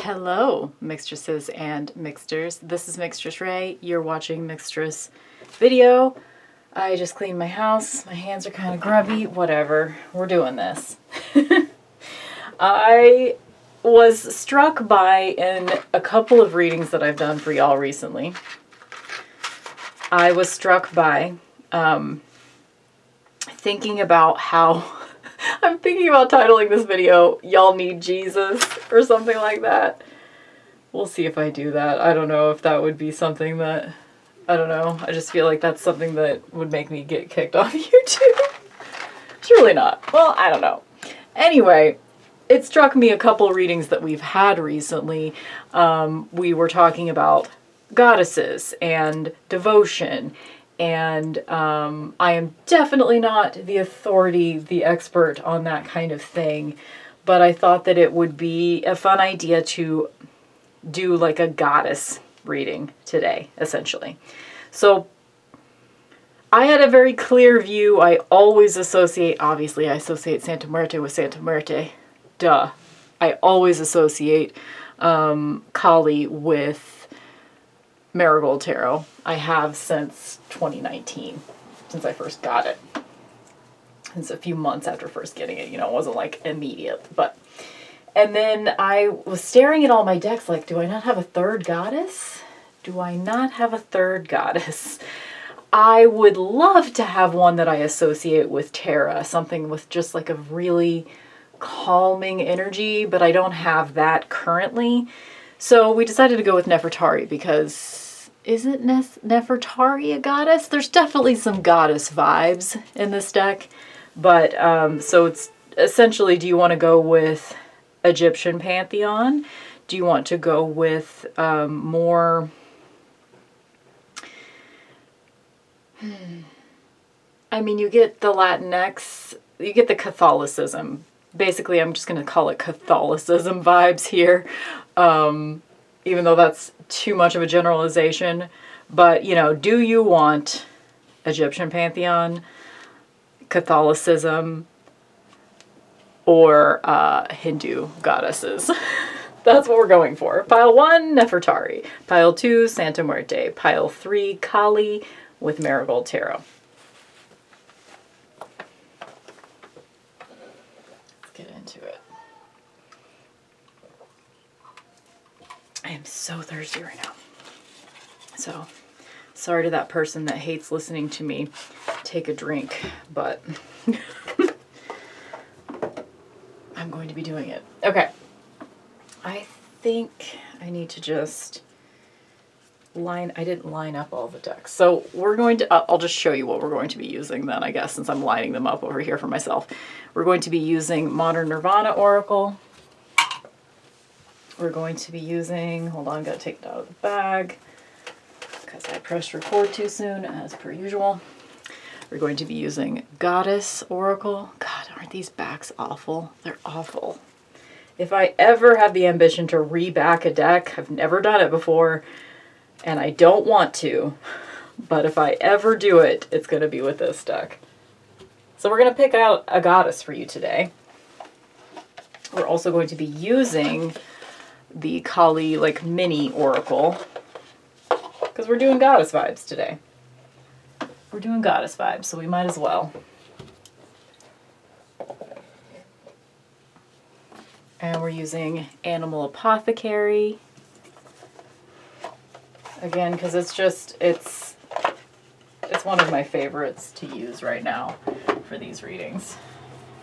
Hello, Mixtresses and Mixters. This is Mixtress Ray. You're watching Mixtress video. I just cleaned my house. My hands are kind of grubby. Whatever. We're doing this. I was struck by, in a couple of readings that I've done for y'all recently, I was struck by thinking about how I'm thinking about titling this video, Y'all Need Jesus, or something like that. We'll see if I do that. I don't know if that would be something that, I don't know. I just feel like that's something that would make me get kicked off YouTube. Surely not. Well, I don't know. Anyway, it struck me a couple readings that we've had recently. We were talking about goddesses and devotion. And I am definitely not the authority, the expert on that kind of thing, but I thought that it would be a fun idea to do like a goddess reading today, essentially. So I had a very clear view. I always associate, obviously I associate Santa Muerte with Santa Muerte. Duh. I always associate Kali with Marigold Tarot. I have since 2019, since I first got it. It's a few months after first getting it, you know, it wasn't like immediate, but. And then I was staring at all my decks like, do I not have a third goddess? Do I not have a third goddess? I would love to have one that I associate with Terra, something with just like a really calming energy, but I don't have that currently. So we decided to go with Nefertari because isn't Nefertari a goddess? There's definitely some goddess vibes in this deck. But so it's essentially, do you want to go with Egyptian pantheon? Do you want to go with more... I mean, you get the Latinx, you get the Catholicism. Basically, I'm just going to call it Catholicism vibes here. Even though that's too much of a generalization. But, you know, do you want Egyptian pantheon, Catholicism, or Hindu goddesses? That's what we're going for. Pile 1, Nefertari. Pile 2, Santa Muerte. Pile 3, Kali with Marigold Tarot. Let's get into it. I am so thirsty right now. So, sorry to that person that hates listening to me take a drink, but I'm going to be doing it. Okay. I think I need to just I didn't line up all the decks. So we're going to, I'll just show you what we're going to be using then, I guess, since I'm lining them up over here for myself. We're going to be using Modern Nirvana Oracle. We're going to be using, hold on, gotta take it out of the bag because I pressed record too soon, as per usual. We're going to be using Goddess Oracle. God, aren't these backs awful? They're awful. If I ever have the ambition to reback a deck, I've never done it before, and I don't want to, but if I ever do it, it's going to be with this deck. So we're going to pick out a goddess for you today. We're also going to be using the Kali like mini oracle because we're doing goddess vibes today. We're doing goddess vibes, so we might as well. And we're using Animal Apothecary again because it's one of my favorites to use right now for these readings.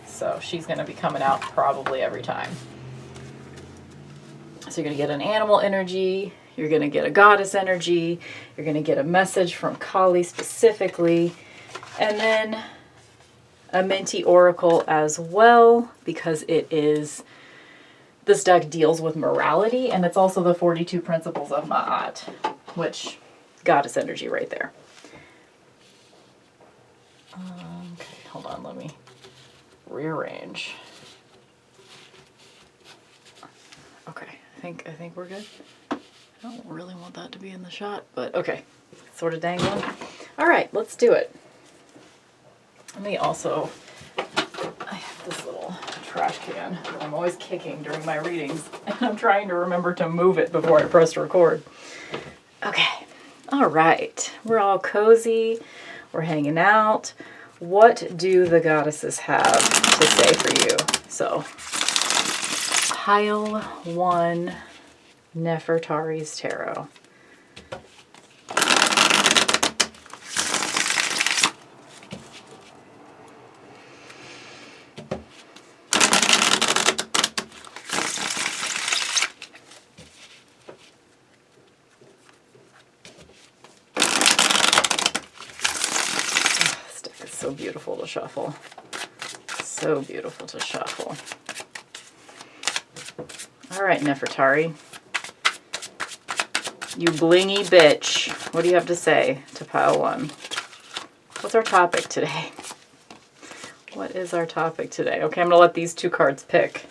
So she's going to be coming out probably every time. So you're going to get an animal energy, you're going to get a goddess energy, you're going to get a message from Kali specifically, and then a minty oracle as well, because this deck deals with morality, and it's also the 42 principles of Ma'at, which, goddess energy right there. Okay, hold on, let me rearrange. Okay. I think we're good. I don't really want that to be in the shot, but okay. Sort of dangling. All right, let's do it. Let me also, I have this little trash can. I'm always kicking during my readings, and I'm trying to remember to move it before I press record. Okay, all right. We're all cozy. We're hanging out. What do the goddesses have to say for you? So, pile 1, Nefertari's Tarot. So beautiful to shuffle. So beautiful to shuffle. All right, Nefertari. You blingy bitch. What do you have to say to pile 1? What's our topic today? What is our topic today? Okay, I'm going to let these 2 cards pick.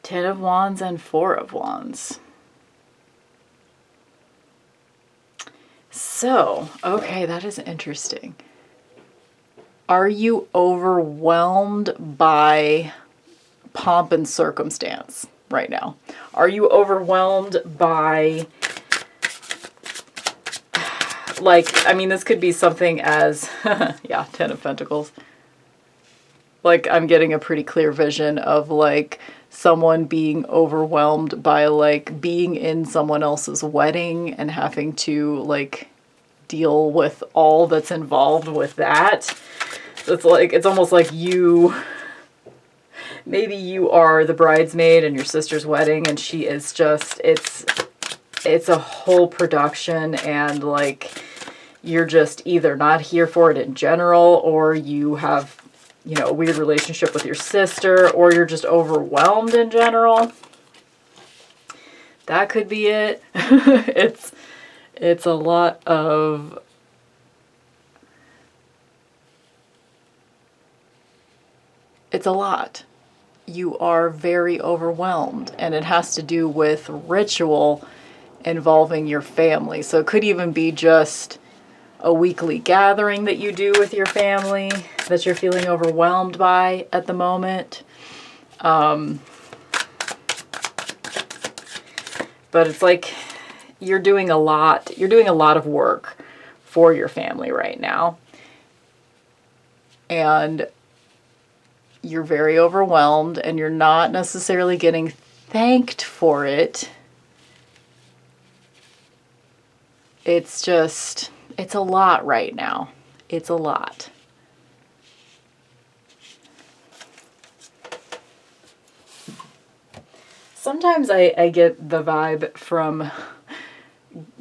10 of Wands and 4 of Wands. So, okay, that is interesting. Are you overwhelmed by pomp and circumstance right now? Are you overwhelmed by, like, I mean, this could be something as, yeah, 10 of Pentacles. Like, I'm getting a pretty clear vision of, like, someone being overwhelmed by, like, being in someone else's wedding and having to, like, deal with all that's involved with that. It's like, it's almost like maybe you are the bridesmaid in your sister's wedding, and she is just, it's a whole production, and like, you're just either not here for it in general, or you have, you know, a weird relationship with your sister, or you're just overwhelmed in general. That could be it. It's a lot of, it's a lot. You are very overwhelmed, and it has to do with ritual involving your family. So it could even be just a weekly gathering that you do with your family that you're feeling overwhelmed by at the moment. But it's like, you're doing a lot of work for your family right now. And you're very overwhelmed, and you're not necessarily getting thanked for it. It's just, it's a lot right now. It's a lot. Sometimes I get the vibe from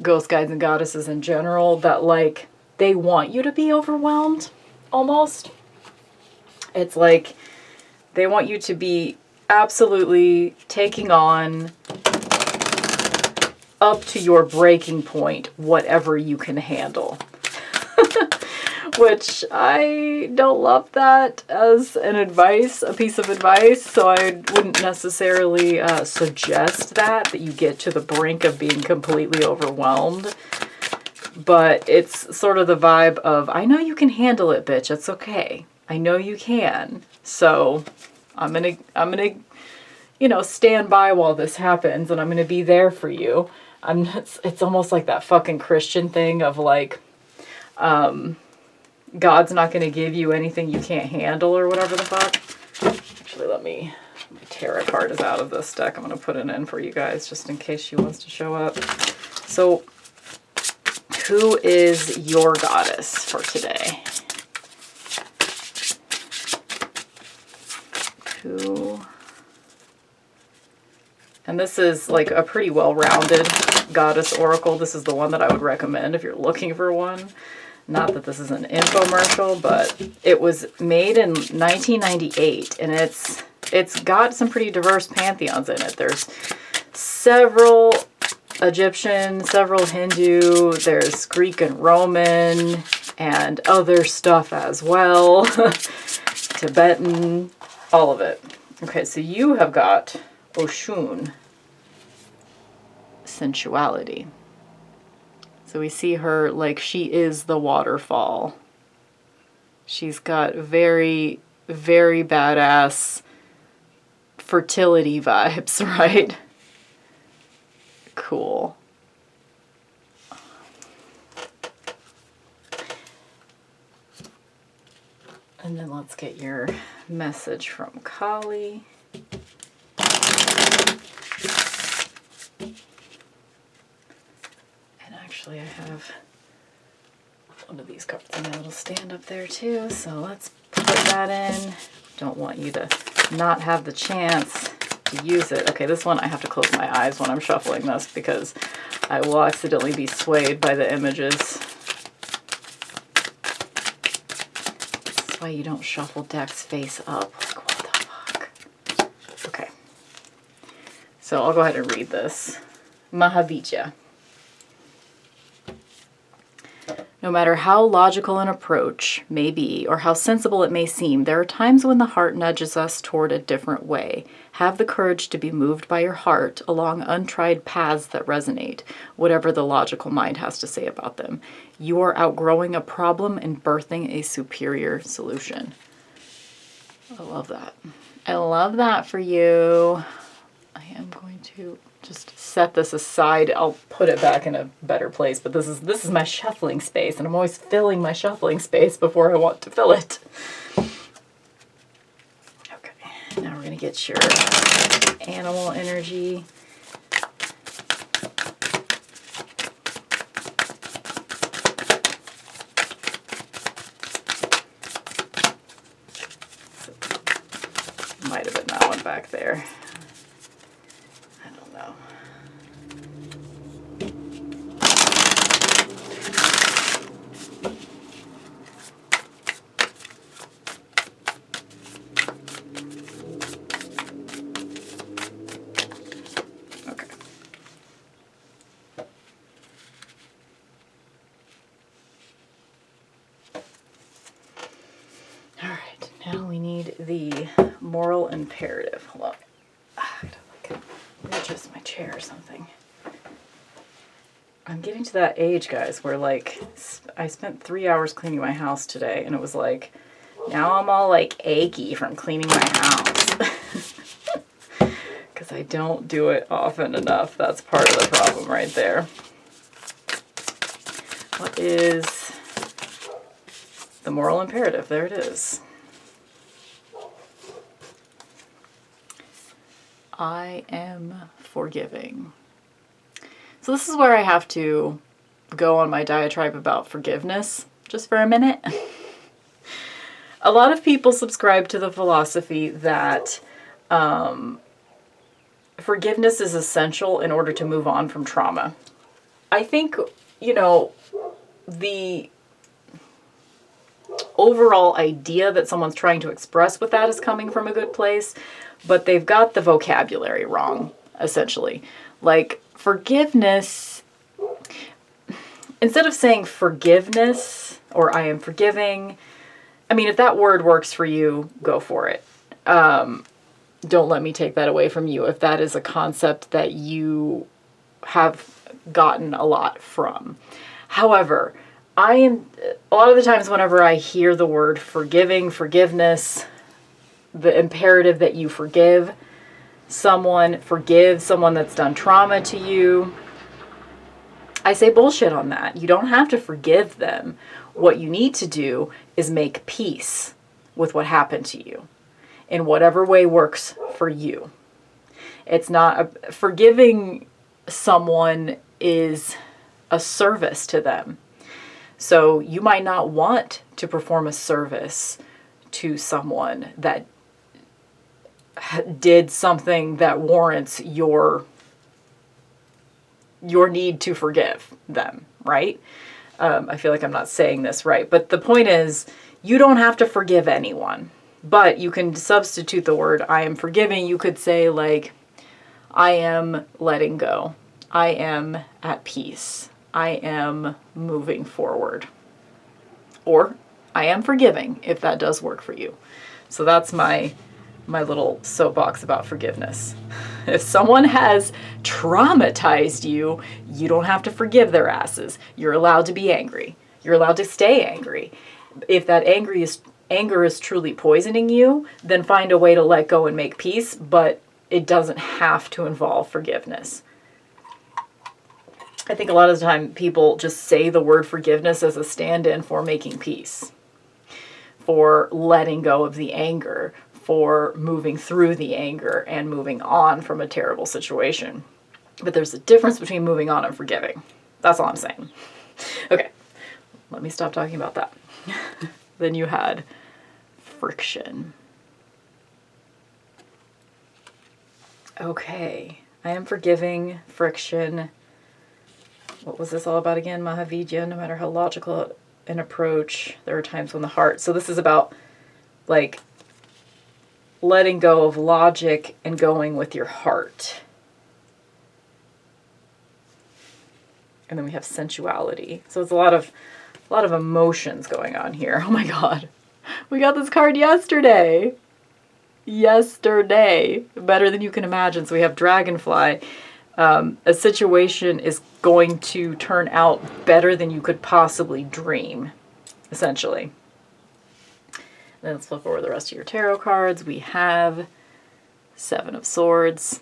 ghost guides and goddesses in general that, like, they want you to be overwhelmed, almost. It's like they want you to be absolutely taking on, up to your breaking point, whatever you can handle. Which I don't love that as an advice, a piece of advice, so I wouldn't necessarily suggest that you get to the brink of being completely overwhelmed. But it's sort of the vibe of, I know you can handle it, bitch, it's okay. I know you can. So I'm gonna, you know, stand by while this happens, and I'm gonna be there for you. It's almost like that fucking Christian thing of like, God's not going to give you anything you can't handle, or whatever the fuck. Actually, my tarot card is out of this deck. I'm going to put it in for you guys just in case she wants to show up. So, who is your goddess for today? Who? And this is like a pretty well-rounded goddess oracle. This is the one that I would recommend if you're looking for one. Not that this is an infomercial, but it was made in 1998, and it's got some pretty diverse pantheons in it. There's several Egyptian, several Hindu, there's Greek and Roman, and other stuff as well. Tibetan, all of it. Okay, so you have got Oshun, sensuality. So we see her like she is the waterfall. She's got very, very badass fertility vibes, right? Cool. And then let's get your message from Kali. And actually I have one of these cards and it'll stand up there too. So let's put that in. Don't want you to not have the chance to use it. Okay, this one I have to close my eyes when I'm shuffling this because I will accidentally be swayed by the images. Why you don't shuffle decks face up. Like, what the fuck? Okay. So I'll go ahead and read this. Mahavijaya. No matter how logical an approach may be or how sensible it may seem, there are times when the heart nudges us toward a different way. Have the courage to be moved by your heart along untried paths that resonate, whatever the logical mind has to say about them. You are outgrowing a problem and birthing a superior solution. I love that. I love that for you. I am going to just set this aside. I'll put it back in a better place, but this is my shuffling space, and I'm always filling my shuffling space before I want to fill it. Okay, now we're gonna get your animal energy. Might have been that one back there. The moral imperative. Hold on. I gotta readjust my chair or something. I'm getting to that age, guys, where like I spent 3 hours cleaning my house today, and it was like now I'm all like achy from cleaning my house because I don't do it often enough. That's part of the problem right there. What is the moral imperative? There it is. I am forgiving. So this is where I have to go on my diatribe about forgiveness just for a minute. A lot of people subscribe to the philosophy that forgiveness is essential in order to move on from trauma. I think, you know, the overall idea that someone's trying to express with that is coming from a good place, but they've got the vocabulary wrong, essentially. Like, forgiveness, instead of saying forgiveness or I am forgiving, I mean, if that word works for you, go for it. Don't let me take that away from you if that is a concept that you have gotten a lot from. However, a lot of the times whenever I hear the word forgiving, forgiveness, the imperative that you forgive someone that's done trauma to you, I say bullshit on that. You don't have to forgive them. What you need to do is make peace with what happened to you in whatever way works for you. It's not forgiving someone is a service to them. So you might not want to perform a service to someone that did something that warrants your need to forgive them, right? I feel like I'm not saying this right, but the point is you don't have to forgive anyone, but you can substitute the word I am forgiving. You could say like, I am letting go. I am at peace. I am moving forward. Or I am forgiving, if that does work for you. So that's my little soapbox about forgiveness. If someone has traumatized you, you don't have to forgive their asses. You're allowed to be angry. You're allowed to stay angry. If that anger is truly poisoning you, then find a way to let go and make peace, but it doesn't have to involve forgiveness. I think a lot of the time people just say the word forgiveness as a stand-in for making peace, for letting go of the anger, for moving through the anger and moving on from a terrible situation. But there's a difference between moving on and forgiving. That's all I'm saying. Okay, let me stop talking about that. Then you had friction. Okay, I am forgiving friction. What was this all about again? Mahavidya, no matter how logical an approach, there are times when the heart. So this is about like letting go of logic and going with your heart. And then we have sensuality. So it's a lot of emotions going on here. Oh my God. We got this card yesterday. Better than you can imagine. So we have dragonfly. A situation is going to turn out better than you could possibly dream, essentially. Then let's flip over the rest of your tarot cards. We have 7 of Swords,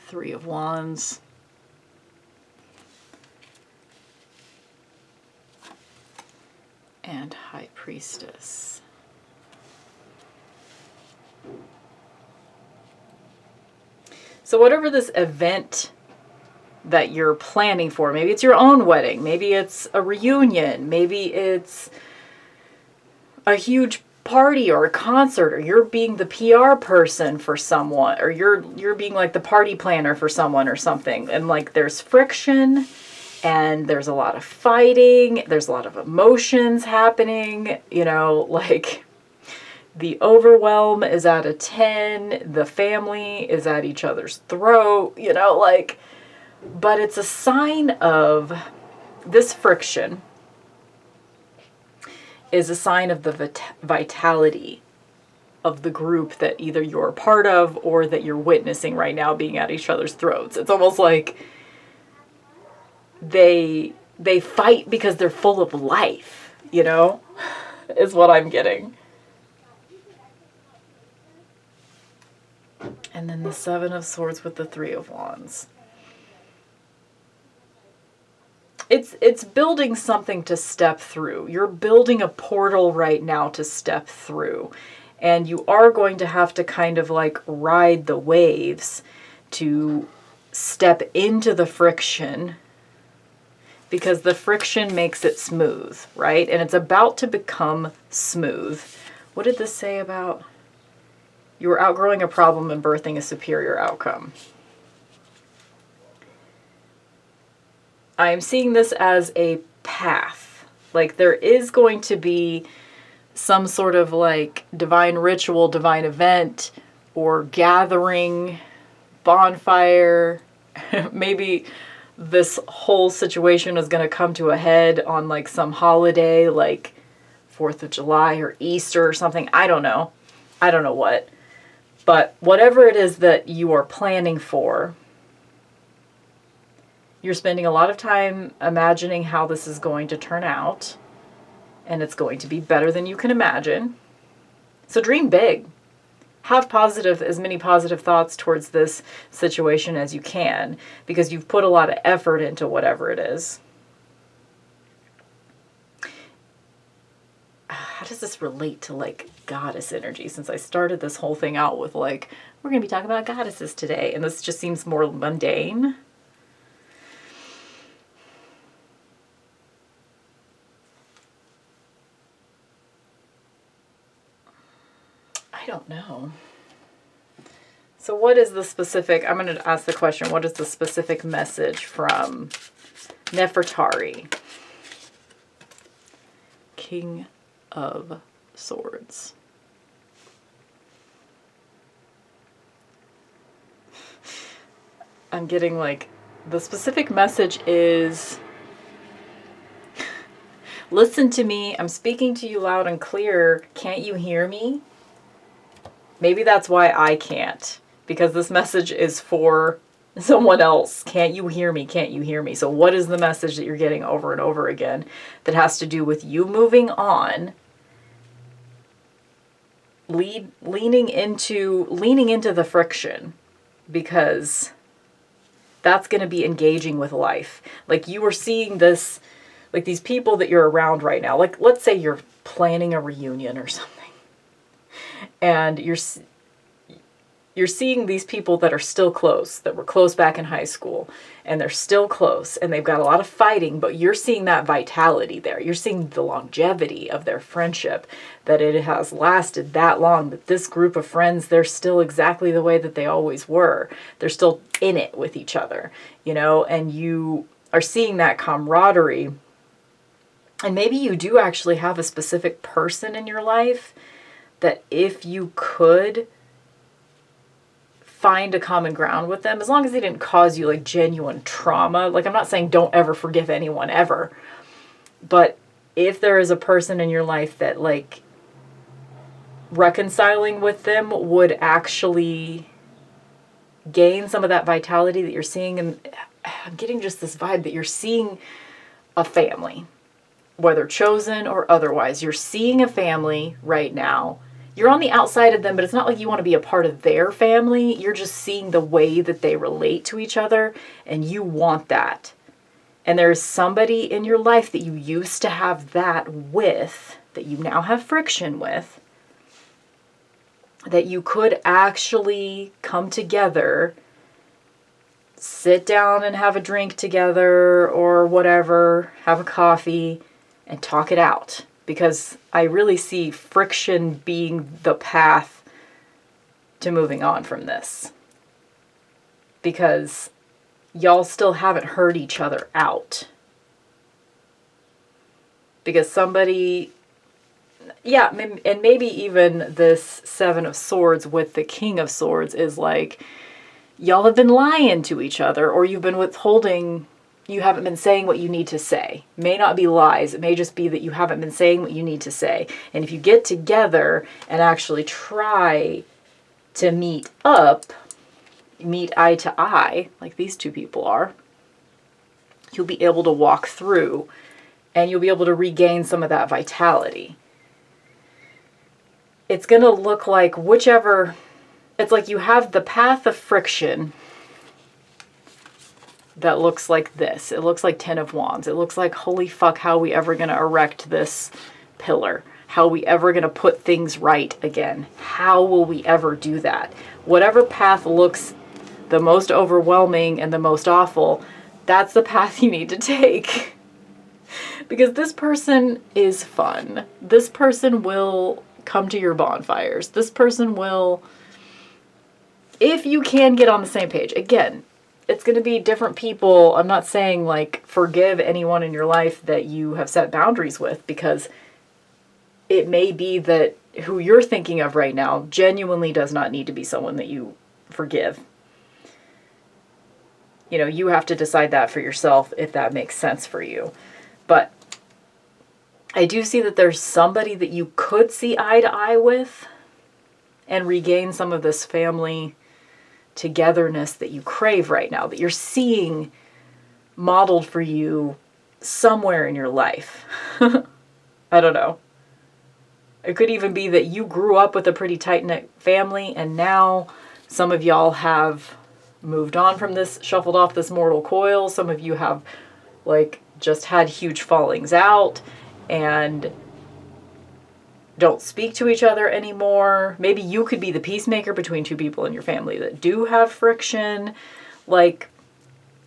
3 of Wands, and High Priestess. So whatever this event that you're planning for, maybe it's your own wedding, maybe it's a reunion, maybe it's a huge party or a concert, or you're being the PR person for someone, or you're being like the party planner for someone or something, and like there's friction and there's a lot of fighting, there's a lot of emotions happening, you know, like the overwhelm is at a 10, the family is at each other's throat, you know, like, but it's a sign of this friction is a sign of the vitality of the group that either you're a part of or that you're witnessing right now being at each other's throats. It's almost like they fight because they're full of life, you know, is what I'm getting. And then the 7 of Swords with the 3 of Wands. It's building something to step through. You're building a portal right now to step through. And you are going to have to kind of like ride the waves to step into the friction, because the friction makes it smooth, right? And it's about to become smooth. What did this say about you were outgrowing a problem and birthing a superior outcome? I am seeing this as a path. Like there is going to be some sort of like divine ritual, divine event, or gathering, bonfire. Maybe this whole situation is going to come to a head on like some holiday, like 4th of July or Easter or something. I don't know. I don't know what. But whatever it is that you are planning for, you're spending a lot of time imagining how this is going to turn out, and it's going to be better than you can imagine. So dream big. Have as many positive thoughts towards this situation as you can, because you've put a lot of effort into whatever it is. How does this relate to like goddess energy? Since I started this whole thing out with like, we're going to be talking about goddesses today, and this just seems more mundane. I don't know. So what is the specific, I'm going to ask the question, what is the specific message from Nefertari, King of Swords? I'm getting like, the specific message is, listen to me, I'm speaking to you loud and clear, can't you hear me? Maybe that's why I can't, because this message is for someone else. Can't you hear me? Can't you hear me? So what is the message that you're getting over and over again that has to do with you moving on, leaning into the friction, because that's going to be engaging with life. Like, you are seeing this, like these people that you're around right now, like let's say you're planning a reunion or something, and you're seeing these people that are still close, that were close back in high school, and they're still close, and they've got a lot of fighting, but you're seeing that vitality there. You're seeing the longevity of their friendship, that it has lasted that long, that this group of friends, they're still exactly the way that they always were. They're still in it with each other, you know, and you are seeing that camaraderie. And maybe you do actually have a specific person in your life that if you could find a common ground with them, as long as they didn't cause you like genuine trauma. Like, I'm not saying don't ever forgive anyone ever, but if there is a person in your life that like reconciling with them would actually gain some of that vitality that you're seeing, and I'm getting just this vibe that you're seeing a family, whether chosen or otherwise. You're seeing a family right now. You're on the outside of them, but it's not like you want to be a part of their family. You're just seeing the way that they relate to each other, and you want that. And there's somebody in your life that you used to have that with, that you now have friction with, that you could actually come together, sit down and have a drink together or whatever, have a coffee, and talk it out. Because I really see friction being the path to moving on from this. Because y'all still haven't heard each other out. Because somebody, yeah, and maybe even this Seven of Swords with the King of Swords is like, y'all have been lying to each other, or you've been withholding. You haven't been saying what you need to say. May not be lies. It may just be that you haven't been saying what you need to say. And if you get together and actually try to meet eye to eye, like these two people are, you'll be able to walk through and you'll be able to regain some of that vitality. It's going to look like whichever, it's like you have the path of friction that looks like this. It looks like Ten of Wands. It looks like, holy fuck, how are we ever going to erect this pillar? How are we ever going to put things right again? How will we ever do that? Whatever path looks the most overwhelming and the most awful, that's the path you need to take. Because this person is fun. This person will come to your bonfires. This person will, if you can get on the same page. Again, it's going to be different people. I'm not saying like forgive anyone in your life that you have set boundaries with, because it may be that who you're thinking of right now genuinely does not need to be someone that you forgive. You know, you have to decide that for yourself if that makes sense for you. But I do see that there's somebody that you could see eye to eye with and regain some of this family togetherness that you crave right now, that you're seeing modeled for you somewhere in your life. I don't know. It could even be that you grew up with a pretty tight-knit family and now some of y'all have moved on from this, shuffled off this mortal coil. Some of you have like just had huge fallings out and don't speak to each other anymore. Maybe you could be the peacemaker between two people in your family that do have friction. Like,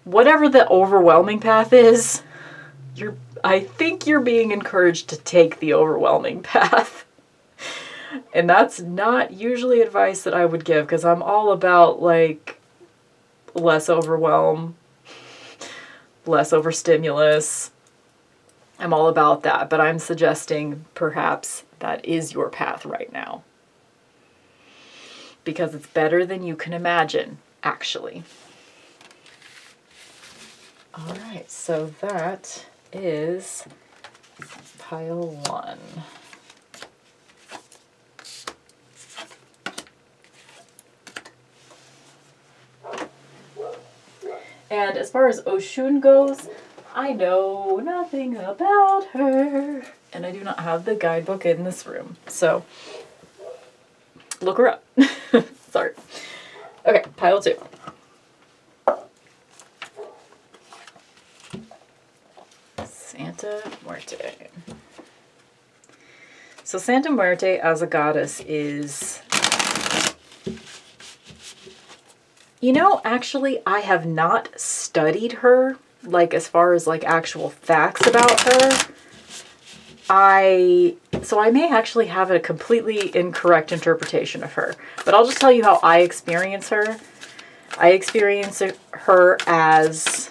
whatever the overwhelming path is, I think you're being encouraged to take the overwhelming path. And that's not usually advice that I would give, because I'm all about like less overwhelm, less overstimulus. I'm all about that, but I'm suggesting perhaps that is your path right now. Because it's better than you can imagine, actually. All right, so that is pile 1. And as far as Oshun goes, I know nothing about her. And I do not have the guidebook in this room. So, look her up. Sorry. Okay, pile 2. Santa Muerte. So Santa Muerte as a goddess is... You know, actually, I have not studied her, like, as far as, like, actual facts about her. So I may actually have a completely incorrect interpretation of her. But I'll just tell you how I experience her. I experience her as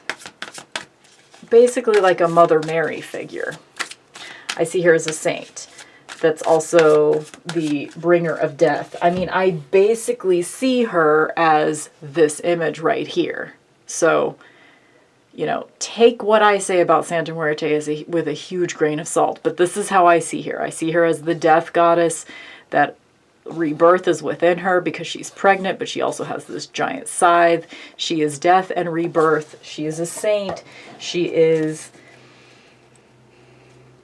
basically like a Mother Mary figure. I see her as a saint. That's also the bringer of death. I mean, I basically see her as this image right here. So, you know, take what I say about Santa Muerte with a huge grain of salt. But this is how I see her. I see her as the death goddess, that rebirth is within her because she's pregnant, but she also has this giant scythe. She is death and rebirth. She is a saint. She is,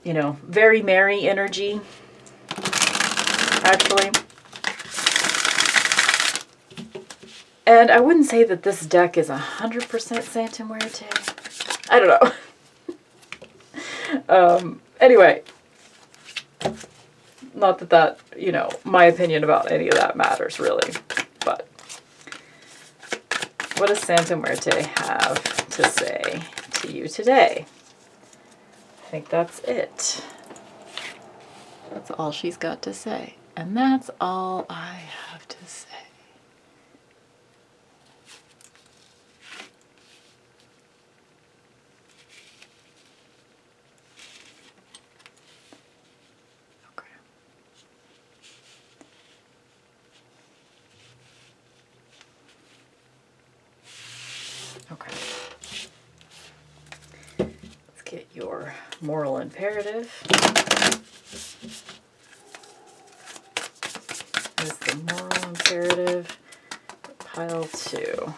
you know, very Mary energy. Actually. And I wouldn't say that this deck is 100% Santa Muerte. I don't know. Anyway. Not that, you know, my opinion about any of that matters, really. But what does Santa Muerte have to say to you today? I think that's it. That's all she's got to say. And that's all I have to say. Okay. Okay. Let's get your moral imperative. Is the moral imperative, pile 2.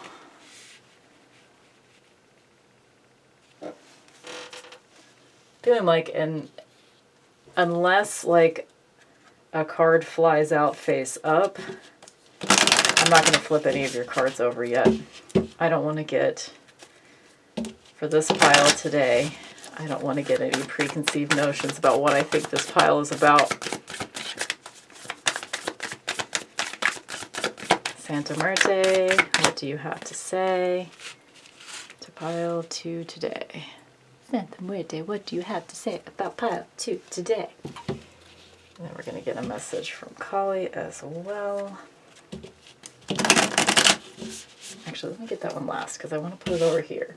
Feeling like, unless like a card flies out face up, I'm not going to flip any of your cards over yet. I don't want to get, for this pile today, I don't want to get any preconceived notions about what I think this pile is about. Santa Muerte, what do you have to say to pile 2 today? Santa Muerte, what do you have to say about pile 2 today? And then we're going to get a message from Kali as well. Actually, let me get that one last because I want to put it over here.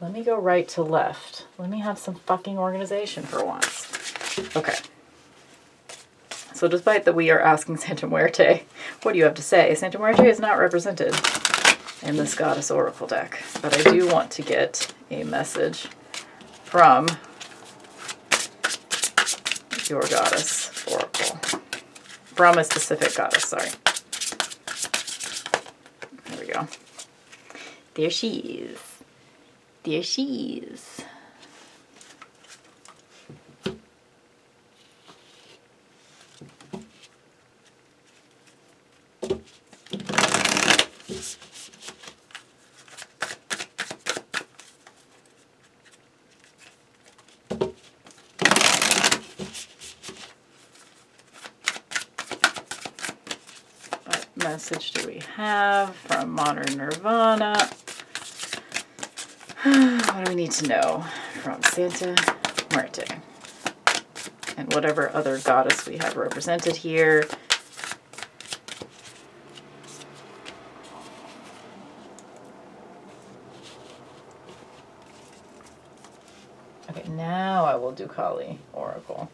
Let me go right to left. Let me have some fucking organization for once. Okay. So despite that we are asking Santa Muerte, what do you have to say? Santa Muerte is not represented in this Goddess Oracle deck. But I do want to get a message from your Goddess Oracle. From a specific goddess, sorry. There we go. There she is. There she is. What message do we have from Modern Nirvana? What do we need to know from Santa Muerte? And whatever other goddess we have represented here. Okay, now I will do Kali Oracle.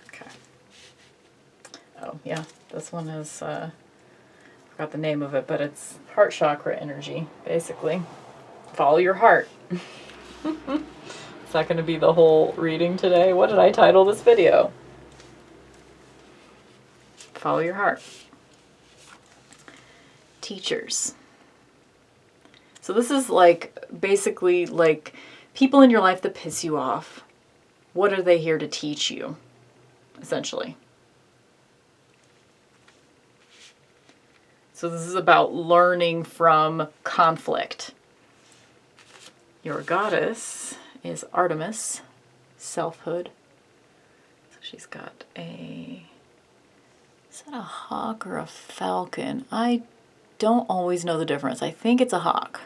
Okay. Oh, yeah, this one is forgot the name of it, but it's heart chakra energy, basically. Follow your heart. Is that going to be the whole reading today? What did I title this video? Follow your heart. Teachers. So this is like, basically like people in your life that piss you off. What are they here to teach you, essentially? So this is about learning from conflict. Your goddess is Artemis, selfhood. So she's got a, is that a hawk or a falcon? I don't always know the difference. I think it's a hawk.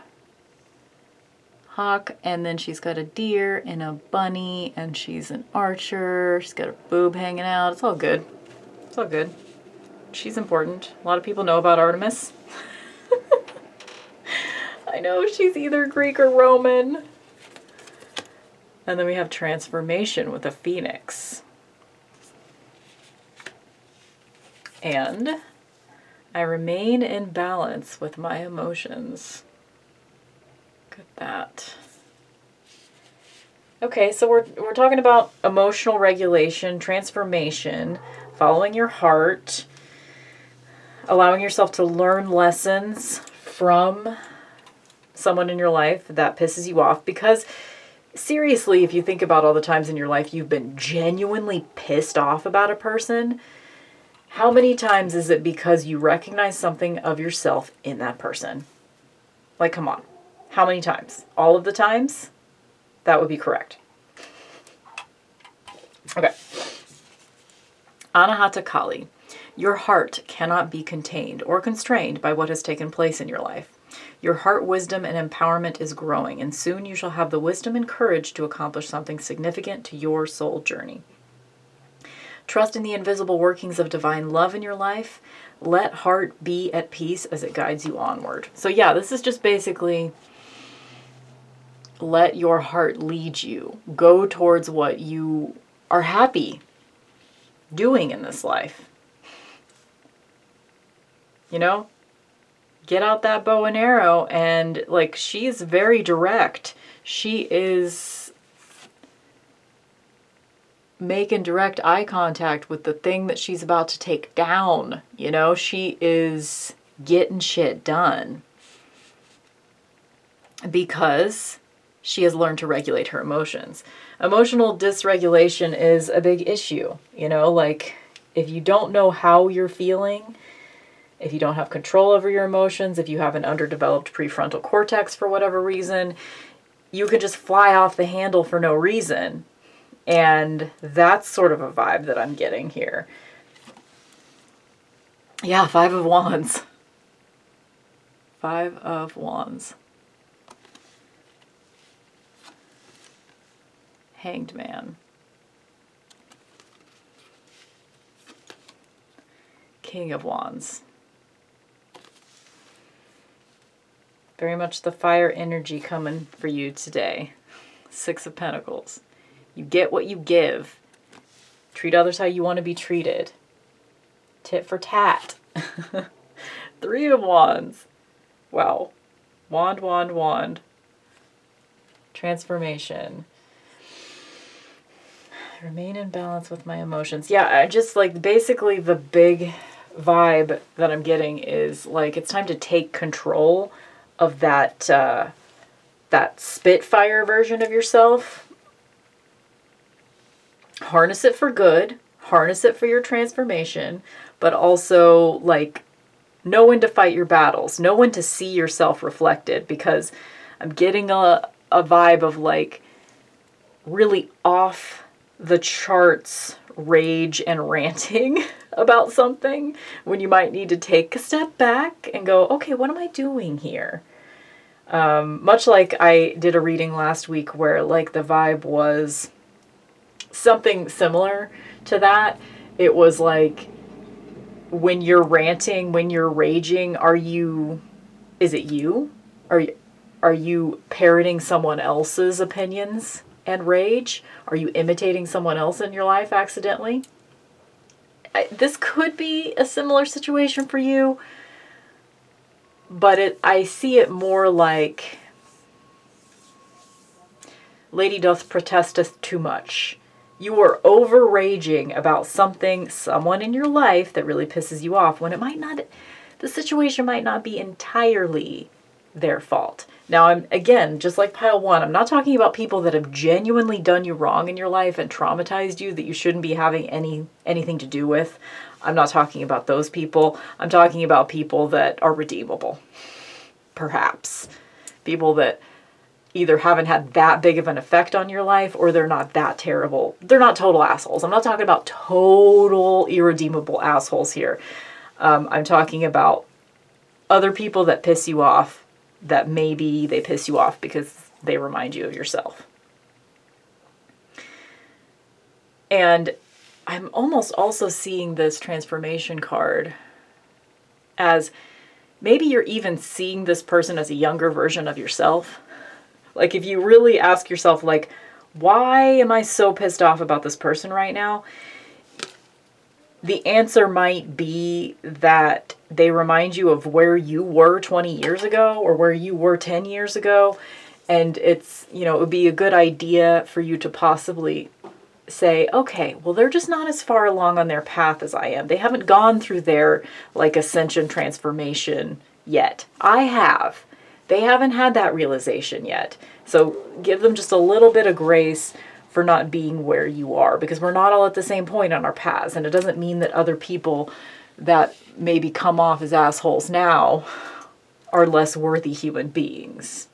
Hawk, and then she's got a deer and a bunny, and she's an archer. She's got a boob hanging out. It's all good. It's all good. She's important. A lot of people know about Artemis. I know she's either Greek or Roman. And then we have transformation with a phoenix. And I remain in balance with my emotions. Look at that. Okay, so we're talking about emotional regulation, transformation, following your heart, allowing yourself to learn lessons from someone in your life that pisses you off. Because seriously, if you think about all the times in your life you've been genuinely pissed off about a person, how many times is it because you recognize something of yourself in that person? Like, come on. How many times? All of the times? That would be correct. Okay. Anahata Kali. Your heart cannot be contained or constrained by what has taken place in your life. Your heart wisdom and empowerment is growing, and soon you shall have the wisdom and courage to accomplish something significant to your soul journey. Trust in the invisible workings of divine love in your life. Let heart be at peace as it guides you onward. So yeah, this is just basically let your heart lead you. Go towards what you are happy doing in this life. You know? Get out that bow and arrow, and like, she's very direct. She is making direct eye contact with the thing that she's about to take down. You know, she is getting shit done because she has learned to regulate her emotions. Emotional dysregulation is a big issue. You know, like, if you don't know how you're feeling, if you don't have control over your emotions, if you have an underdeveloped prefrontal cortex for whatever reason, you could just fly off the handle for no reason. And that's sort of a vibe that I'm getting here. Yeah, 5 of Wands. 5 of Wands. Hanged Man. King of Wands. Very much the fire energy coming for you today. 6 of Pentacles. You get what you give. Treat others how you want to be treated. Tit for tat. 3 of Wands. Wow. Wand, wand, wand. Transformation. Remain in balance with my emotions. Yeah, I just like basically the big vibe that I'm getting is like it's time to take control of that that Spitfire version of yourself. Harness it for good, harness it for your transformation, but also like know when to fight your battles, know when to see yourself reflected, because I'm getting a vibe of like really off the charts rage and ranting about something when you might need to take a step back and go, okay, what am I doing here? Much like I did a reading last week where like the vibe was something similar to that. It was like when you're ranting, when you're raging, is it you? Are you parroting someone else's opinions and rage? Are you imitating someone else in your life accidentally? This could be a similar situation for you. But I see it more like lady doth protesteth too much. You are over raging about someone in your life that really pisses you off when the situation might not be entirely their fault. Now, I'm, again, just like pile one, I'm not talking about people that have genuinely done you wrong in your life and traumatized you that you shouldn't be having anything to do with. I'm not talking about those people. I'm talking about people that are redeemable, perhaps. People that either haven't had that big of an effect on your life or they're not that terrible. They're not total assholes. I'm not talking about total irredeemable assholes here. I'm talking about other people that piss you off, that maybe they piss you off because they remind you of yourself. And I'm almost also seeing this transformation card as maybe you're even seeing this person as a younger version of yourself. Like if you really ask yourself, like, why am I so pissed off about this person right now? The answer might be that they remind you of where you were 20 years ago or where you were 10 years ago. And it's, it would be a good idea for you to possibly say, okay, well, they're just not as far along on their path as I am. They haven't gone through their ascension transformation yet. I have. They haven't had that realization yet. So give them just a little bit of grace for not being where you are, because we're not all at the same point on our paths. And it doesn't mean that other people that maybe come off as assholes now are less worthy human beings,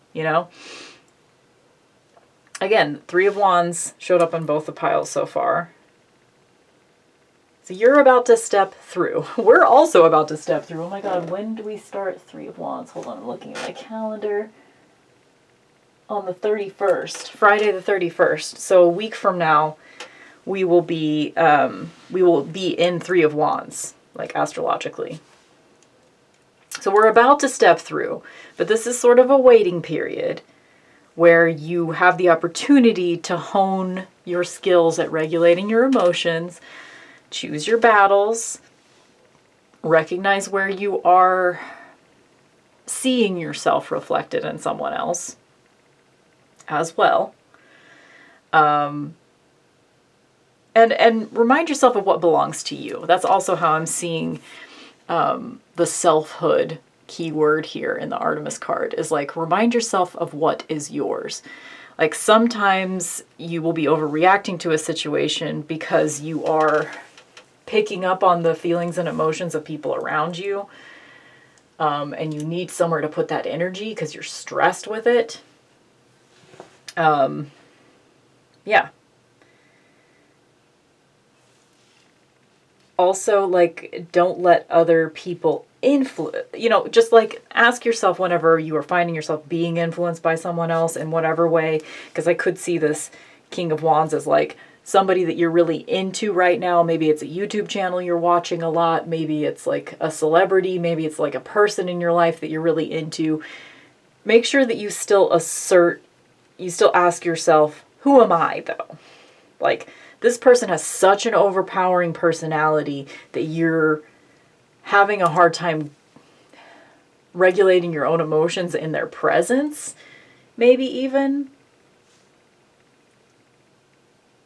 Again, 3 of Wands showed up on both the piles so far. So you're about to step through. We're also about to step through. Oh my God, when do we start 3 of Wands? Hold on, I'm looking at my calendar. On the 31st, Friday the 31st. So a week from now, we will be in 3 of Wands, astrologically. So we're about to step through, but this is sort of a waiting period where you have the opportunity to hone your skills at regulating your emotions, choose your battles, recognize where you are seeing yourself reflected in someone else as well. And remind yourself of what belongs to you. That's also how I'm seeing the selfhood keyword here in the Artemis card is remind yourself of what is yours. Sometimes you will be overreacting to a situation because you are picking up on the feelings and emotions of people around you. And you need somewhere to put that energy because you're stressed with it. Yeah. Also, don't let other people influence, just ask yourself whenever you are finding yourself being influenced by someone else in whatever way, because I could see this King of Wands as somebody that you're really into right now. Maybe it's a YouTube channel you're watching a lot. Maybe it's a celebrity. Maybe it's a person in your life that you're really into. Make sure that you still ask yourself, who am I though? This person has such an overpowering personality that you're having a hard time regulating your own emotions in their presence, maybe even.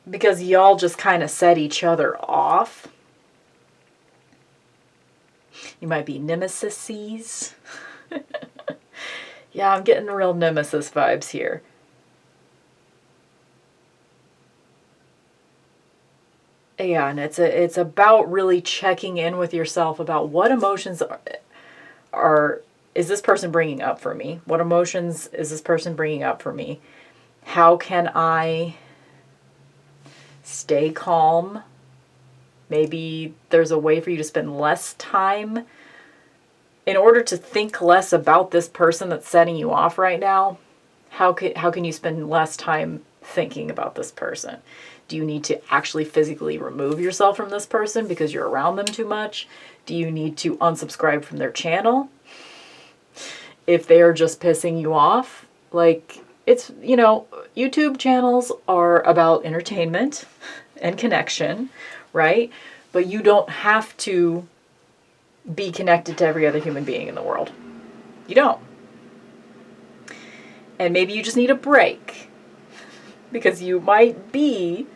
Because y'all just kind of set each other off. You might be nemesises. Yeah, I'm getting real nemesis vibes here. Yeah, and it's about really checking in with yourself about what emotions is this person bringing up for me? What emotions is this person bringing up for me? How can I stay calm? Maybe there's a way for you to spend less time in order to think less about this person that's setting you off right now. How can you spend less time thinking about this person? Do you need to actually physically remove yourself from this person because you're around them too much? Do you need to unsubscribe from their channel if they are just pissing you off? It's, YouTube channels are about entertainment and connection, right? But you don't have to be connected to every other human being in the world. You don't. And maybe you just need a break. Because you might be,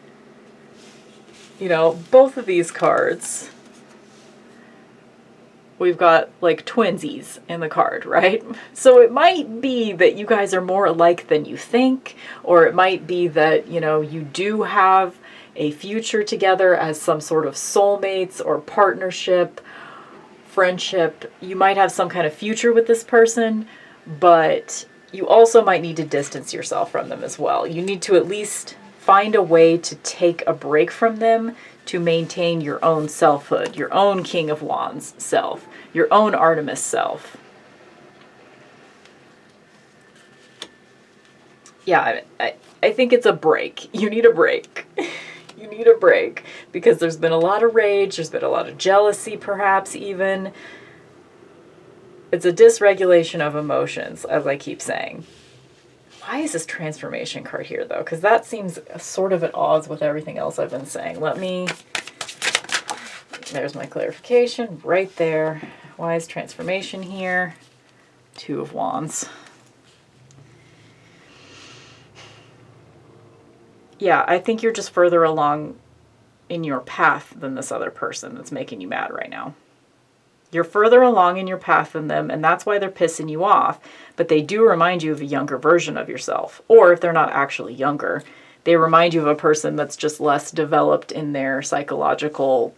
both of these cards. We've got like twinsies in the card, right? So it might be that you guys are more alike than you think, or it might be that, you do have a future together as some sort of soulmates or partnership, friendship. You might have some kind of future with this person, but you also might need to distance yourself from them as well. You need to at least find a way to take a break from them to maintain your own selfhood, your own King of Wands self, your own Artemis self. Yeah, I think it's a break. You need a break. You need a break because there's been a lot of rage, there's been a lot of jealousy perhaps even. It's a dysregulation of emotions, as I keep saying. Why is this transformation card here, though? Because that seems sort of at odds with everything else I've been saying. There's my clarification right there. Why is transformation here? Two of Wands. Yeah, I think you're just further along in your path than this other person that's making you mad right now. You're further along in your path than them, and that's why they're pissing you off. But they do remind you of a younger version of yourself. Or if they're not actually younger, they remind you of a person that's just less developed in their psychological,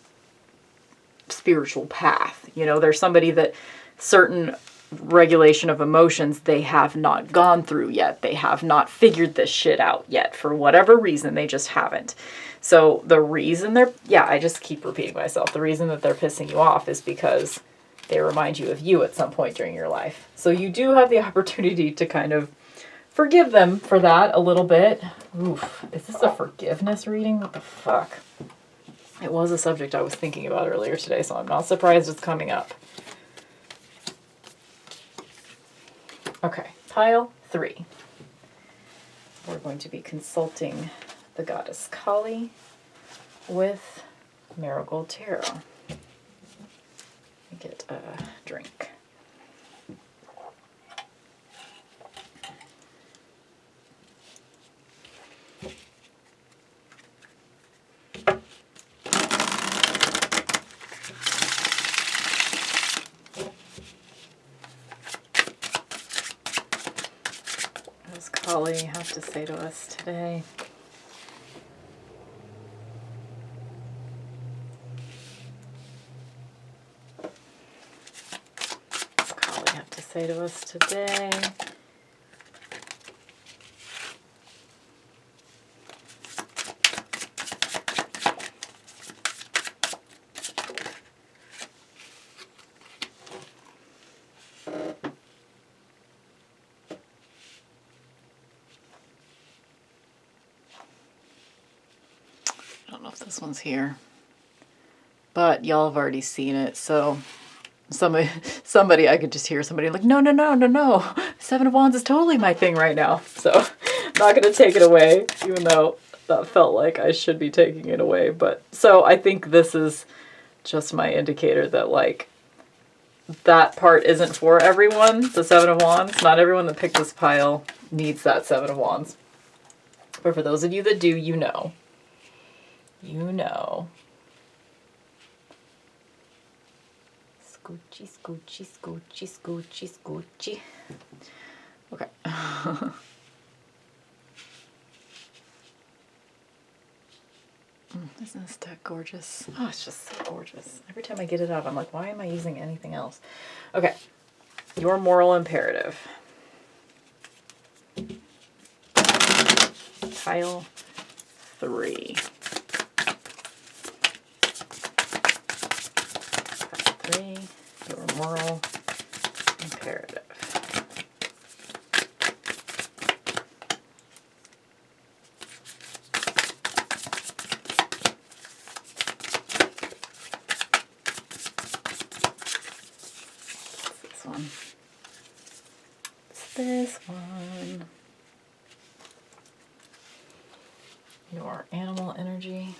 spiritual path. There's somebody that certain regulation of emotions they have not gone through yet. They have not figured this shit out yet. For whatever reason, they just haven't. So the reason I just keep repeating myself. The reason that they're pissing you off is because they remind you of you at some point during your life. So you do have the opportunity to kind of forgive them for that a little bit. Oof, is this a forgiveness reading? What the fuck? It was a subject I was thinking about earlier today, so I'm not surprised it's coming up. Okay, pile 3. We're going to be consulting the goddess Kali with Marigold Tarot. Let me get a drink. What does Kali have to say to us today? Say to us today. I don't know if this one's here, but y'all have already seen it, so somebody I could just hear somebody like, no. 7 of Wands is totally my thing right now. So I'm not going to take it away, even though that felt like I should be taking it away. But so I think this is just my indicator that like that part isn't for everyone, the 7 of Wands. Not everyone that picked this pile needs that 7 of Wands. But for those of you that do, you know. Scoochie, scoochie, scoochie, scoochie, scoochie. Okay. Isn't this deck gorgeous? Oh, it's just so gorgeous. Every time I get it out, I'm like, why am I using anything else? Okay. Your moral imperative. Pile 3. Your moral imperative. It's this one. Your animal energy.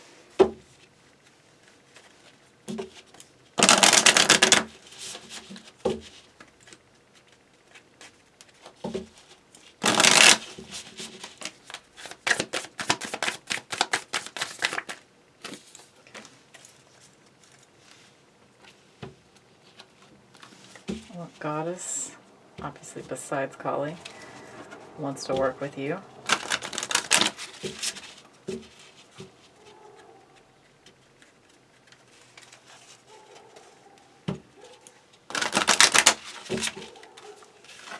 What goddess, obviously besides Kali, wants to work with you?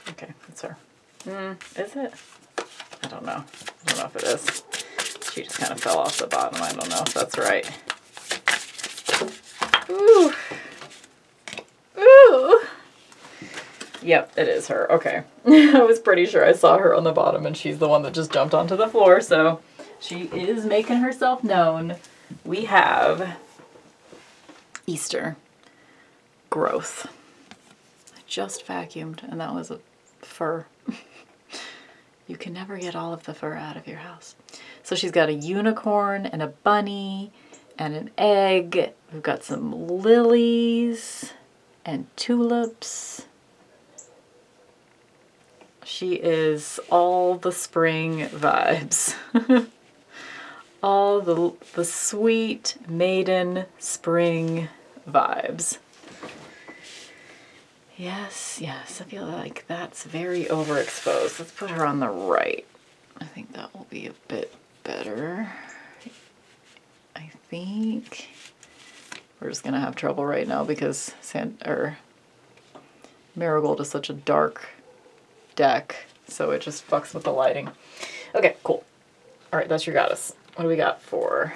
Okay, it's her. Is it? I don't know. I don't know if it is. She just kind of fell off the bottom. I don't know if that's right. Ooh. Ooh. Yep, it is her. Okay. I was pretty sure I saw her on the bottom, and she's the one that just jumped onto the floor, so she is making herself known. We have Easter. Growth. I just vacuumed, and that was a fur. You can never get all of the fur out of your house. So she's got a unicorn and a bunny and an egg. We've got some lilies and tulips. She is all the spring vibes. All the sweet maiden spring vibes. Yes, yes, I feel like that's very overexposed. Let's put her on the right. I think that will be a bit better. I think we're just gonna have trouble right now because Marigold is such a dark deck, so it just fucks with the lighting. Okay, cool. All right, that's your goddess. What do we got for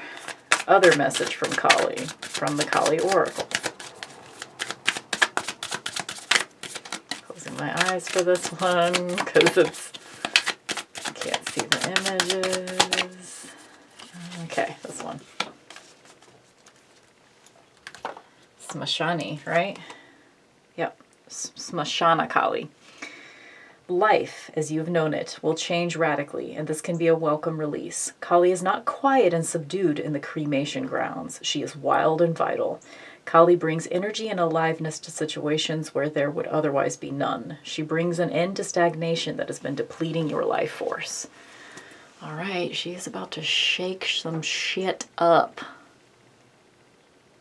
other message from Kali, from the Kali Oracle? Closing my eyes for this one because I can't see the images. Okay, this one. Smashani, right? Yep, Smashana Kali. Life, as you have known it, will change radically, and this can be a welcome release. Kali is not quiet and subdued in the cremation grounds. She is wild and vital. Kali brings energy and aliveness to situations where there would otherwise be none. She brings an end to stagnation that has been depleting your life force. All right, she is about to shake some shit up.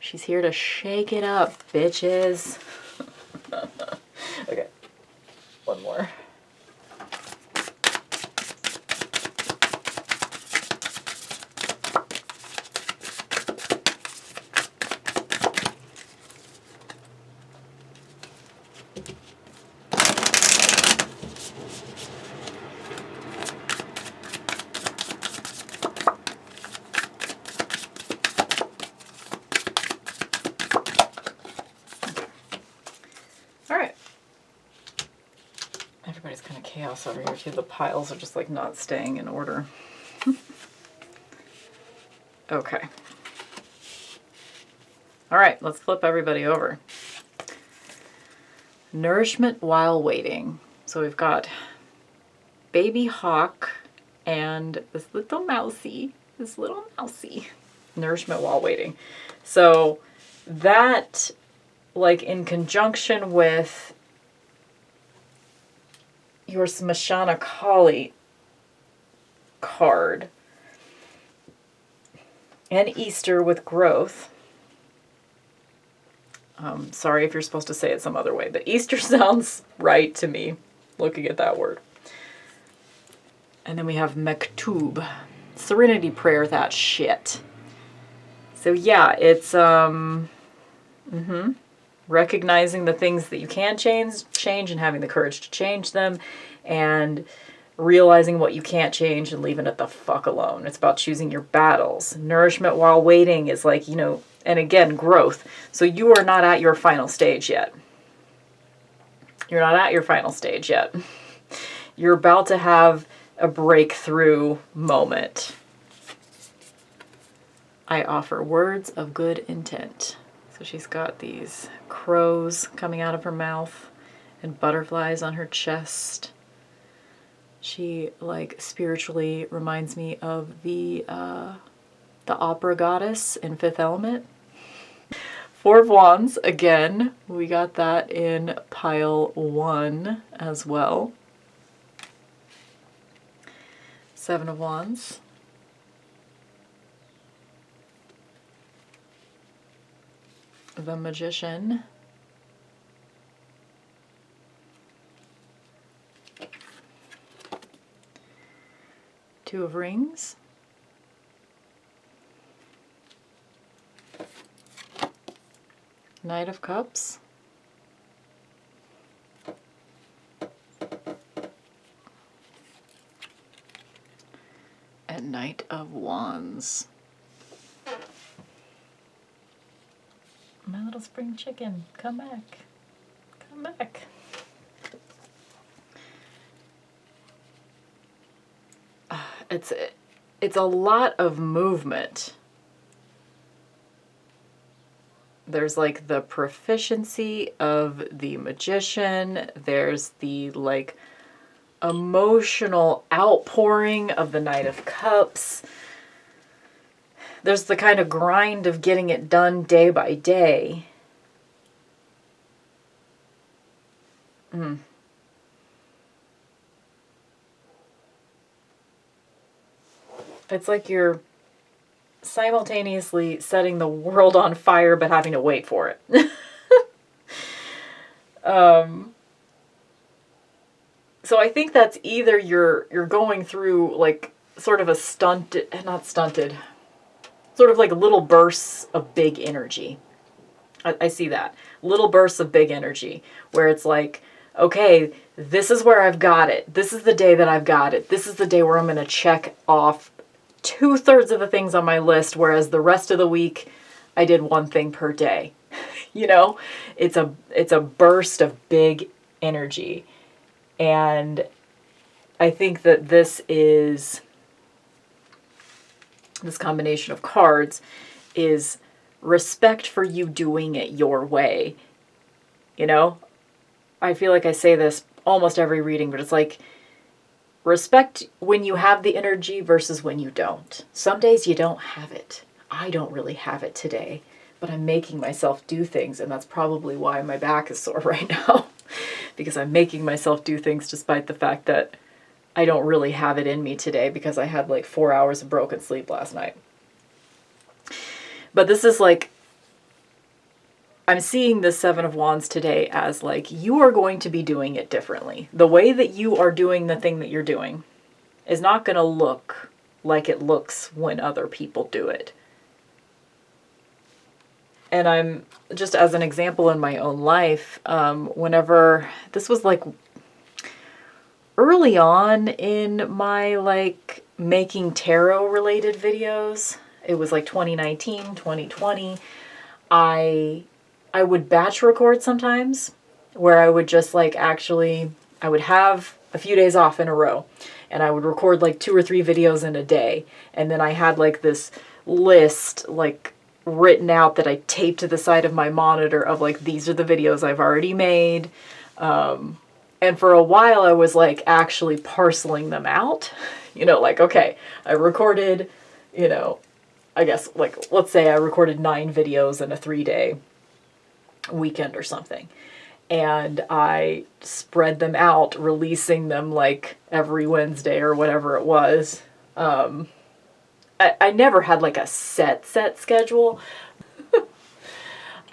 She's here to shake it up, bitches. Okay, one more. Everybody's kind of chaos over here too. The piles are just like not staying in order. Okay. All right, let's flip everybody over. Nourishment while waiting. So we've got baby hawk and this little mousy. Nourishment while waiting. So that, like in conjunction with your Smashana Kali card and Easter with growth. Sorry if you're supposed to say it some other way, but Easter sounds right to me, looking at that word. And then we have Mektub, Serenity Prayer, that shit. So yeah, it's recognizing the things that you can change and having the courage to change them, and realizing what you can't change and leaving it the fuck alone. It's about choosing your battles. Nourishment while waiting is like, you know, and again, growth. So you are not at your final stage yet. You're not at your final stage yet. You're about to have a breakthrough moment. I offer words of good intent. So she's got these crows coming out of her mouth and butterflies on her chest. She, like, spiritually reminds me of the opera goddess in Fifth Element. Four of Wands, again, we got that in pile 1 as well. Seven of Wands. The Magician. Two of Rings. Knight of Cups. And Knight of Wands. My little spring chicken, come back. Come back. It's a lot of movement. There's like the proficiency of the magician. There's the like emotional outpouring of the Knight of Cups. There's the kind of grind of getting it done day by day. It's like you're simultaneously setting the world on fire but having to wait for it. So I think that's either you're going through like sort of a sort of like little bursts of big energy. I see that. Little bursts of big energy where it's like, okay, this is where I've got it. This is the day that I've got it. This is the day where I'm going to check off 2/3 of the things on my list, whereas the rest of the week I did one thing per day. You know, it's a burst of big energy. And I think that this combination of cards is respect for you doing it your way. You know, I feel like I say this almost every reading, but it's like, respect when you have the energy versus when you don't. Some days you don't have it. I don't really have it today, but I'm making myself do things, and that's probably why my back is sore right now. Because I'm making myself do things despite the fact that I don't really have it in me today because I had like 4 hours of broken sleep last night. But this is like, I'm seeing the Seven of Wands today as like, you are going to be doing it differently. The way that you are doing the thing that you're doing is not going to look like it looks when other people do it. And I'm just as an example in my own life, whenever this was like early on in my like making tarot related videos, it was like 2019, 2020, I would batch record sometimes where I would just like I would have a few days off in a row and I would record like 2 or 3 videos in a day. And then I had like this list like written out that I taped to the side of my monitor of like, these are the videos I've already made. And for a while I was like actually parceling them out, you know, like, okay, I recorded, you know, I guess like, let's say I recorded 9 videos in a 3-day weekend or something. And I spread them out, releasing them like every Wednesday or whatever it was. I never had like a set schedule.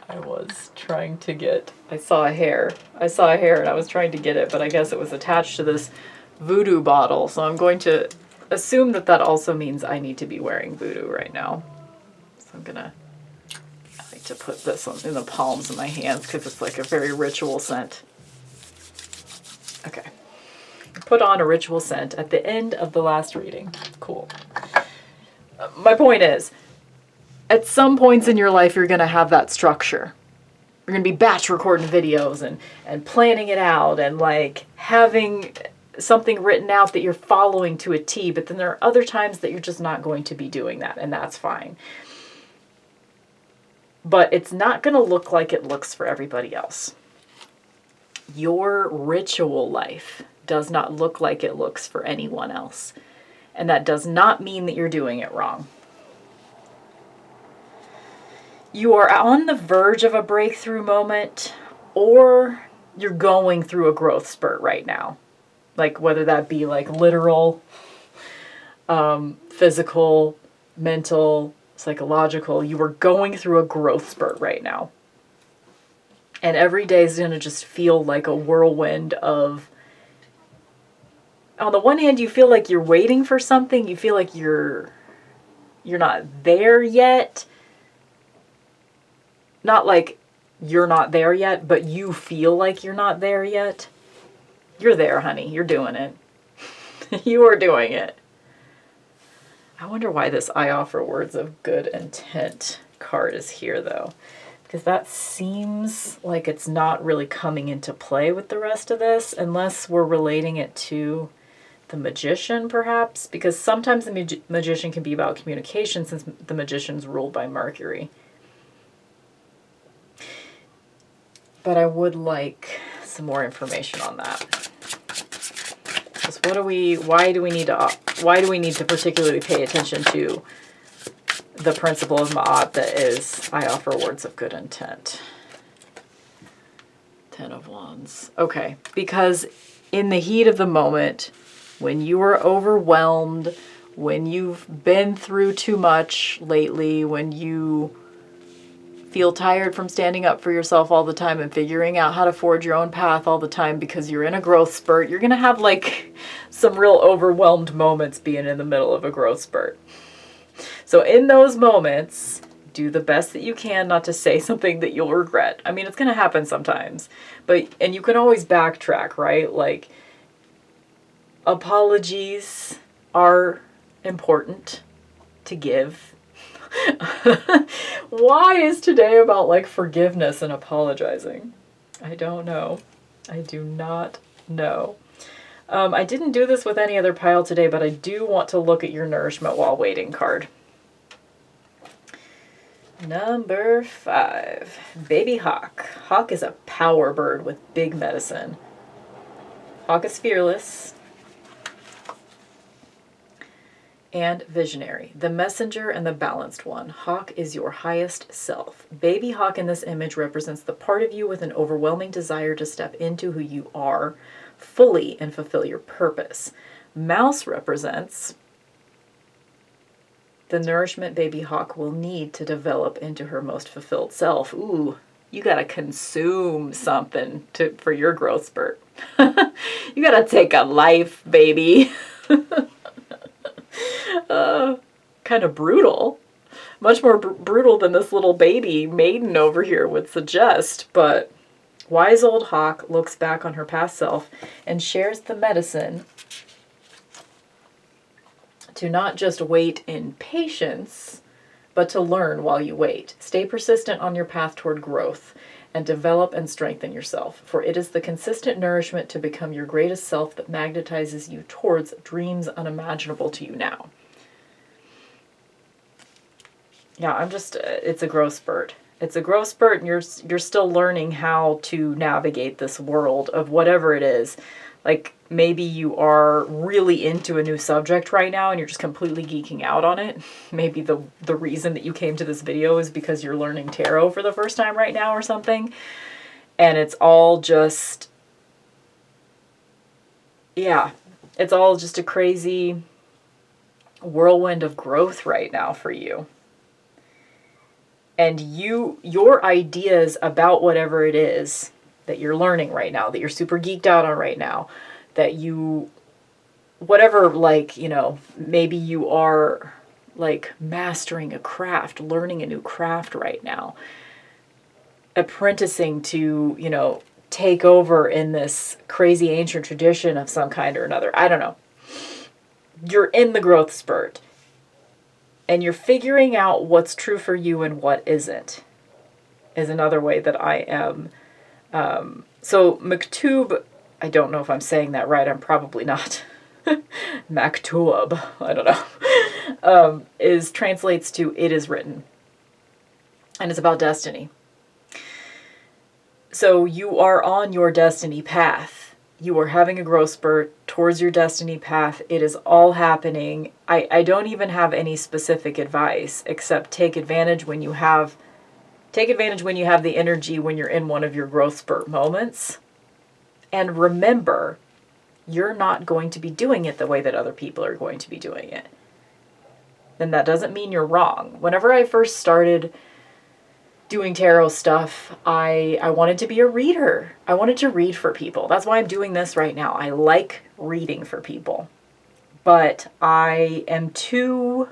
I was trying to get, I saw a hair and I was trying to get it, but I guess it was attached to this voodoo bottle. So I'm going to assume that that also means I need to be wearing voodoo right now. So I like to put this in the palms of my hands because it's like a very ritual scent. Okay. Put on a ritual scent at the end of the last reading. Cool. My point is, at some points in your life, you're going to have that structure. You're going to be batch recording videos and planning it out and like having something written out that you're following to a T, but then there are other times that you're just not going to be doing that, and that's fine. But it's not going to look like it looks for everybody else. Your ritual life does not look like it looks for anyone else. And that does not mean that you're doing it wrong. You are on the verge of a breakthrough moment, or you're going through a growth spurt right now. Like whether that be like literal, physical, mental, psychological, you are going through a growth spurt right now. And every day is going to just feel like a whirlwind of on the one hand, you feel like you're waiting for something. You feel like you're not there yet. Not like you're not there yet, but you feel like you're not there yet. You're there, honey. You're doing it. You are doing it. I wonder why this I offer words of good intent card is here, though. Because that seems like it's not really coming into play with the rest of this, unless we're relating it to the magician, perhaps. Because sometimes the magician can be about communication, since the magician's ruled by Mercury. But I would like some more information on that. Because why do we need to particularly pay attention to the principle of Ma'at that is, I offer words of good intent. 10 of Wands. Okay, because in the heat of the moment, when you are overwhelmed, when you've been through too much lately, when you feel tired from standing up for yourself all the time and figuring out how to forge your own path all the time because you're in a growth spurt, you're going to have like some real overwhelmed moments being in the middle of a growth spurt. So in those moments, do the best that you can not to say something that you'll regret. I mean, it's going to happen sometimes, and you can always backtrack, right? Like, apologies are important to give. Why is today about like forgiveness and apologizing? I don't know. I do not know. I didn't do this with any other pile today, but I do want to look at your nourishment while waiting card. Number 5, Baby Hawk. Hawk is a power bird with big medicine. Hawk is fearless and visionary, the messenger and the balanced one. Hawk is your highest self. Baby Hawk in this image represents the part of you with an overwhelming desire to step into who you are fully and fulfill your purpose. Mouse represents the nourishment Baby Hawk will need to develop into her most fulfilled self. Ooh, you gotta consume something for your growth spurt. You gotta take a life, baby. Kind of brutal. Much more brutal than this little baby maiden over here would suggest, but wise old Hawk looks back on her past self and shares the medicine to not just wait in patience, but to learn while you wait. Stay persistent on your path toward growth and develop and strengthen yourself, for it is the consistent nourishment to become your greatest self that magnetizes you towards dreams unimaginable to you now. Yeah, it's a growth spurt. It's a growth spurt, and you're still learning how to navigate this world of whatever it is. Like, maybe you are really into a new subject right now and you're just completely geeking out on it. Maybe the reason that you came to this video is because you're learning tarot for the first time right now or something. And it's all just, yeah, it's all just a crazy whirlwind of growth right now for you. And your ideas about whatever it is that you're learning right now, that you're super geeked out on right now, that whatever, like, maybe you are like mastering a craft, learning a new craft right now, apprenticing to, take over in this crazy ancient tradition of some kind or another. I don't know. You're in the growth spurt. And you're figuring out what's true for you and what isn't, is another way that I am. So Maktub, I don't know if I'm saying that right. I'm probably not. Maktub, I don't know. Translates to "it is written." And it's about destiny. So you are on your destiny path. You are having a growth spurt towards your destiny path. It is all happening. I don't even have any specific advice except take advantage when you have the energy when you're in one of your growth spurt moments. And remember, you're not going to be doing it the way that other people are going to be doing it. And that doesn't mean you're wrong. Whenever I first started doing tarot stuff, I wanted to be a reader. I wanted to read for people. That's why I'm doing this right now. I like reading for people. But I am too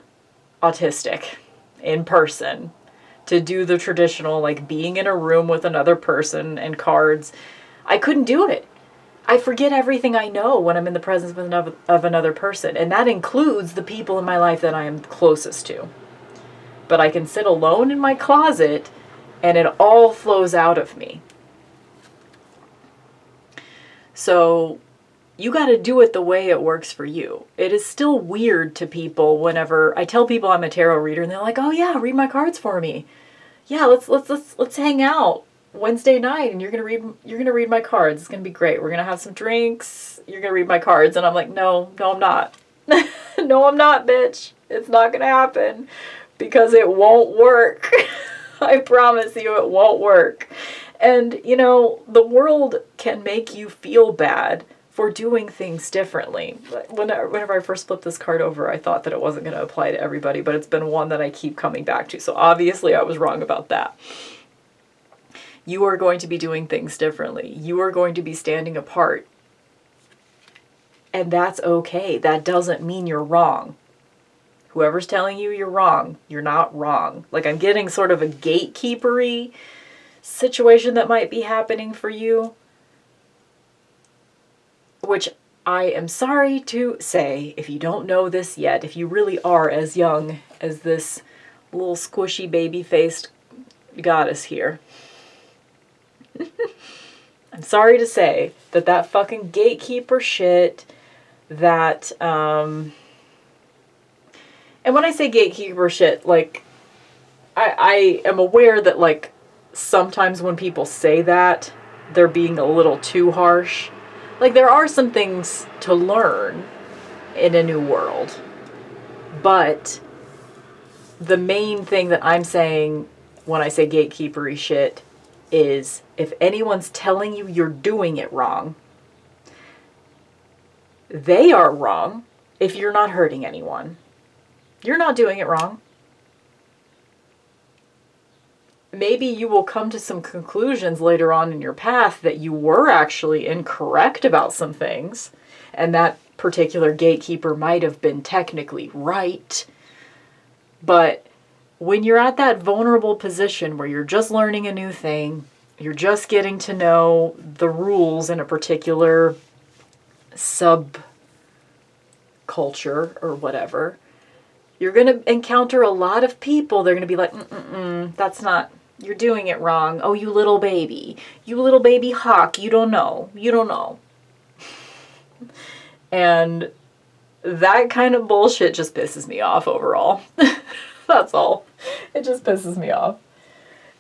autistic in person to do the traditional, like, being in a room with another person and cards. I couldn't do it. I forget everything I know when I'm in the presence of another person. And that includes the people in my life that I am closest to. But I can sit alone in my closet and it all flows out of me. So you got to do it the way it works for you. It is still weird to people whenever I tell people I'm a tarot reader and they're like, "Oh yeah, read my cards for me. Yeah, let's hang out Wednesday night and you're going to read my cards. It's going to be great. We're going to have some drinks. You're going to read my cards." And I'm like, "No, I'm not." "No, I'm not, bitch. It's not going to happen because it won't work." I promise you it won't work. And, you know, the world can make you feel bad for doing things differently. Whenever I first flipped this card over, I thought that it wasn't going to apply to everybody, but it's been one that I keep coming back to. So obviously I was wrong about that. You are going to be doing things differently. You are going to be standing apart. And that's okay. That doesn't mean you're wrong. Whoever's telling you you're wrong, you're not wrong. Like, I'm getting sort of a gatekeepery situation that might be happening for you, which I am sorry to say, if you don't know this yet, if you really are as young as this little squishy baby-faced goddess here, I'm sorry to say that fucking gatekeeper shit, that, and when I say gatekeeper shit, like, I am aware that, like, sometimes when people say that, they're being a little too harsh. Like, there are some things to learn in a new world. But the main thing that I'm saying when I say gatekeepery shit is, if anyone's telling you you're doing it wrong, they are wrong if you're not hurting anyone. You're not doing it wrong. Maybe you will come to some conclusions later on in your path that you were actually incorrect about some things, and that particular gatekeeper might have been technically right. But when you're at that vulnerable position where you're just learning a new thing, you're just getting to know the rules in a particular subculture or whatever, you're going to encounter a lot of people. They're going to be like, that's not, you're doing it wrong. Oh, you little baby hawk. You don't know. And that kind of bullshit just pisses me off overall. That's all. It just pisses me off.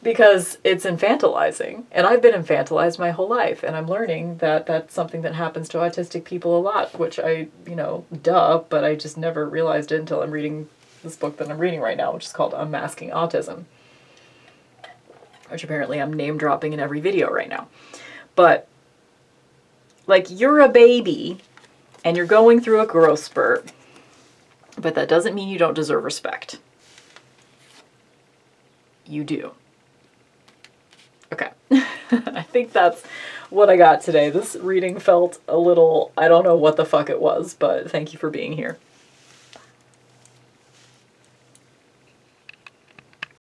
Because it's infantilizing. And I've been infantilized my whole life. And I'm learning that that's something that happens to autistic people a lot. Which I, but I just never realized it until I'm reading this book that I'm reading right now, which is called Unmasking Autism. Which apparently I'm name dropping in every video right now. But, like, you're a baby and you're going through a growth spurt. But that doesn't mean you don't deserve respect. You do. Okay. I think that's what I got today. This reading felt a little, I don't know what the fuck it was, but thank you for being here.